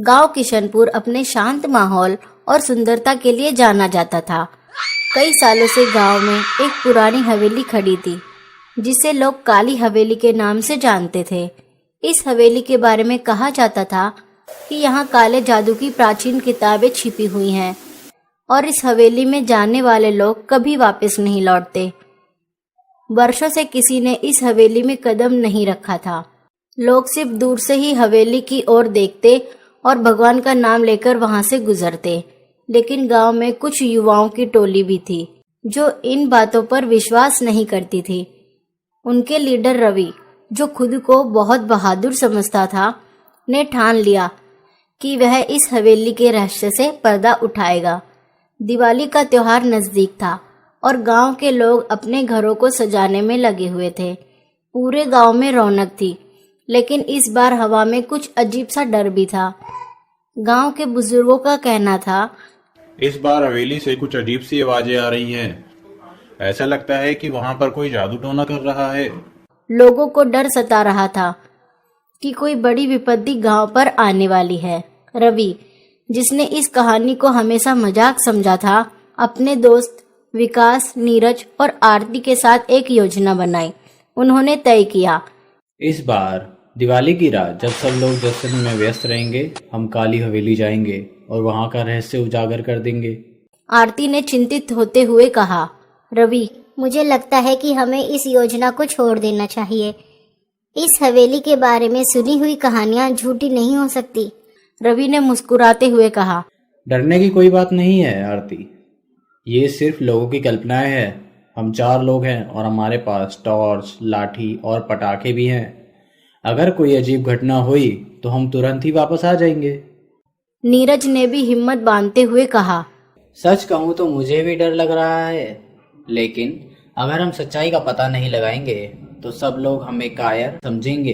गांव किशनपुर अपने शांत माहौल और सुंदरता के लिए जाना जाता था। कई सालों से गांव में एक पुरानी हवेली खड़ी थी जिसे लोग काली हवेली के नाम से जानते थे। इस हवेली के बारे में कहा जाता था कि यहाँ काले जादू की प्राचीन किताबें छिपी हुई हैं और इस हवेली में जाने वाले लोग कभी वापस नहीं लौटते। वर्षों से किसी ने इस हवेली में कदम नहीं रखा था। लोग सिर्फ दूर से ही हवेली की ओर देखते और भगवान का नाम लेकर वहां से गुजरते। लेकिन गांव में कुछ युवाओं की टोली भी थी जो इन बातों पर विश्वास नहीं करती थी। उनके लीडर रवि, जो खुद को बहुत बहादुर समझता था, ने ठान लिया कि वह इस हवेली के रहस्य से पर्दा उठाएगा। दिवाली का त्योहार नजदीक था और गांव के लोग अपने घरों को सजाने में लगे हुए थे। पूरे गांव में रौनक थी, लेकिन इस बार हवा में कुछ अजीब सा डर भी था। गांव के बुजुर्गों का कहना था, इस बार हवेली से कुछ अजीब सी आवाजें आ रही हैं। ऐसा लगता है कि वहां पर कोई जादू टोना कर रहा है। लोगों को डर सता रहा था कि कोई बड़ी विपत्ति गांव पर आने वाली है। रवि, जिसने इस कहानी को हमेशा मजाक समझा था, अपने दोस्त विकास, नीरज और आरती के साथ एक योजना बनाई। उन्होंने तय किया, इस बार दिवाली की रात जब सब लोग जश्न में व्यस्त रहेंगे, हम काली हवेली जाएंगे और वहां का रहस्य उजागर कर देंगे। आरती ने चिंतित होते हुए कहा, रवि, मुझे लगता है कि हमें इस योजना को छोड़ देना चाहिए। इस हवेली के बारे में सुनी हुई कहानियां झूठी नहीं हो सकती। रवि ने मुस्कुराते हुए कहा, डरने की कोई बात नहीं है आरती, ये सिर्फ लोगों की कल्पनाएं हैं। हम 4 लोग हैं और हमारे पास टॉर्च, लाठी और पटाखे भी हैं। अगर कोई अजीब घटना हुई तो हम तुरंत ही वापस आ जाएंगे। नीरज ने भी हिम्मत बांधते हुए कहा, सच कहूँ तो मुझे भी डर लग रहा है, लेकिन अगर हम सच्चाई का पता नहीं लगाएंगे तो सब लोग हमें कायर समझेंगे।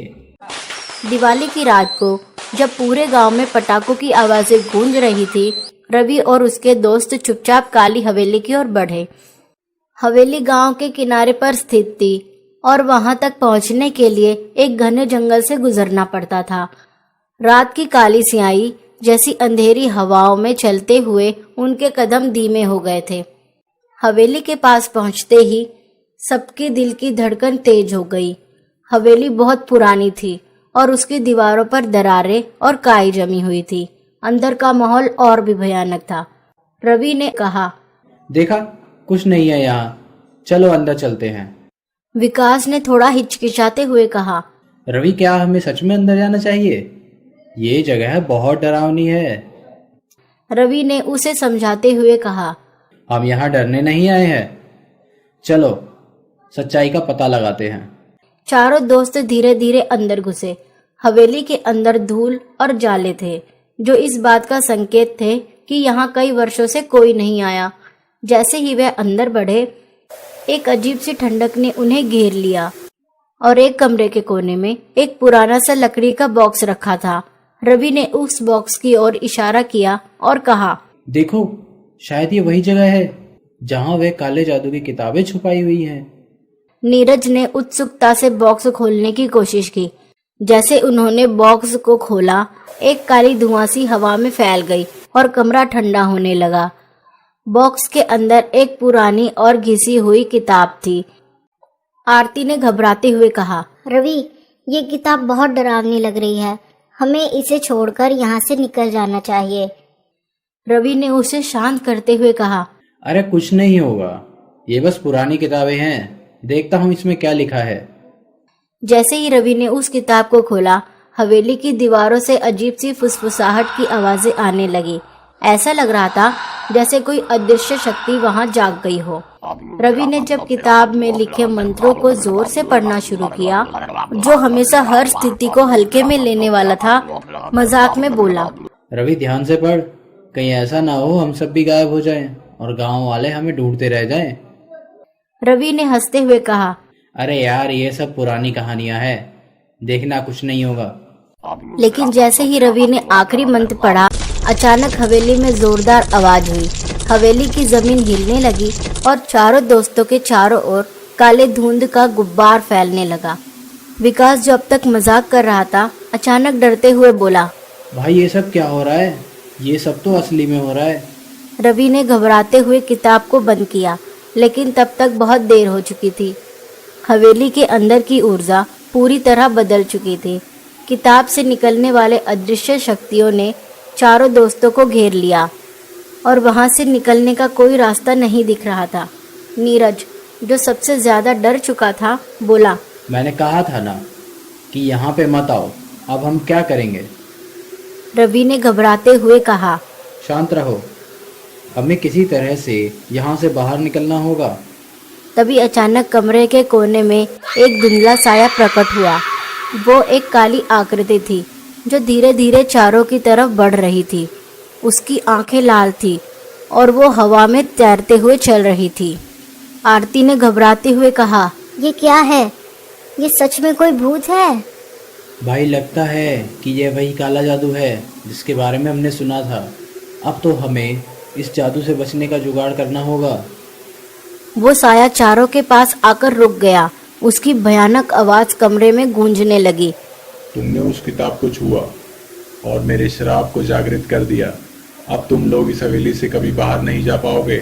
दिवाली की रात को जब पूरे गांव में पटाखों की आवाजें गूंज रही थी, रवि और उसके दोस्त चुपचाप काली हवेली की ओर बढ़े। हवेली गांव के किनारे पर स्थित थी और वहां तक पहुंचने के लिए एक घने जंगल से गुजरना पड़ता था। रात की काली स्याही जैसी अंधेरी हवाओं में चलते हुए उनके कदम धीमे हो गए थे। हवेली के पास पहुंचते ही सबके दिल की धड़कन तेज हो गई। हवेली बहुत पुरानी थी और उसकी दीवारों पर दरारें और काई जमी हुई थी। अंदर का माहौल और भी भयानक था। रवि ने कहा, देखा, कुछ नहीं है यहाँ, चलो अंदर चलते हैं। विकास ने थोड़ा हिचकिचाते हुए कहा, रवि, क्या हमें सच में अंदर जाना चाहिए? ये जगह बहुत डरावनी है। रवि ने उसे समझाते हुए कहा, हम यहाँ डरने नहीं आए हैं, चलो सच्चाई का पता लगाते हैं। चारों दोस्त धीरे धीरे अंदर घुसे। हवेली के अंदर धूल और जाले थे जो इस बात का संकेत थे कि यहाँ कई वर्षों से कोई नहीं आया। जैसे ही वे अंदर बढ़े, एक अजीब सी ठंडक ने उन्हें घेर लिया और एक कमरे के कोने में एक पुराना सा लकड़ी का बॉक्स रखा था। रवि ने उस बॉक्स की ओर इशारा किया और कहा, देखो, शायद ये वही जगह है जहाँ वे काले जादू की किताबें छुपाई हुई हैं। नीरज ने उत्सुकता से बॉक्स खोलने की कोशिश की। जैसे उन्होंने बॉक्स को खोला, एक काली धुआं सी हवा में फैल गई और कमरा ठंडा होने लगा। बॉक्स के अंदर एक पुरानी और घिसी हुई किताब थी। आरती ने घबराते हुए कहा, रवि, ये किताब बहुत डरावनी लग रही है। हमें इसे छोड़कर यहाँ से निकल जाना चाहिए। रवि ने उसे शांत करते हुए कहा, अरे कुछ नहीं होगा, ये बस पुरानी किताबें हैं, देखता हूँ इसमें क्या लिखा है। जैसे ही रवि ने उस किताब को खोला, हवेली की दीवारों से अजीब सी फुसफुसाहट की आवाजें आने लगी। ऐसा लग रहा था जैसे कोई अदृश्य शक्ति वहां जाग गई हो। रवि ने जब किताब में लिखे मंत्रों को जोर से पढ़ना शुरू किया, जो हमेशा हर स्थिति को हल्के में लेने वाला था, मजाक में बोला, रवि, ध्यान से पढ़, कहीं ऐसा ना हो हम सब भी गायब हो जाएं और गांव वाले हमें ढूंढते रह जाएं। रवि ने हंसते हुए कहा, अरे यार, ये सब पुरानी कहानियां हैं, देखना कुछ नहीं होगा। लेकिन जैसे ही रवि ने आखिरी मंत्र पढ़ा, अचानक हवेली में जोरदार आवाज हुई। हवेली की जमीन हिलने लगी और चारों दोस्तों के चारों ओर काले धुंध का गुब्बार फैलने लगा। विकास, जो अब तक मजाक कर रहा था, अचानक डरते हुए बोला, भाई ये सब क्या हो रहा है? ये सब तो असली में हो रहा है। रवि ने घबराते हुए किताब को बंद किया, लेकिन तब तक बहुत देर हो चुकी थी। हवेली के अंदर की ऊर्जा पूरी तरह बदल चुकी थी। किताब से निकलने वाले अदृश्य शक्तियों ने चारों दोस्तों को घेर लिया और वहां से निकलने का कोई रास्ता नहीं दिख रहा था। नीरज, जो सबसे ज्यादा डर चुका था, बोला, मैंने कहा था ना कि यहाँ पे मत आओ। अब हम क्या करेंगे? रवि ने घबराते हुए कहा। शांत रहो, हमें किसी तरह से यहाँ से बाहर निकलना होगा। तभी अचानक कमरे के कोने में एक धुंधला साया प्रकट हुआ। वो एक काली आकृति थी जो धीरे धीरे चारों की तरफ बढ़ रही थी। उसकी आंखें लाल थी और वो हवा में तैरते हुए चल रही थी। आरती ने घबराते हुए कहा, ये क्या है? ये सच में कोई भूत है? भाई लगता है कि यह वही काला जादू है जिसके बारे में हमने सुना था। अब तो हमें इस जादू से बचने का जुगाड़ करना होगा। वो साया चारों के पास आकर रुक गया। उसकी भयानक आवाज कमरे में गूंजने लगी। तुमने उस किताब को छुआ और मेरे श्राप को जागृत कर दिया। अब तुम लोग इस हवेली से कभी बाहर नहीं जा पाओगे।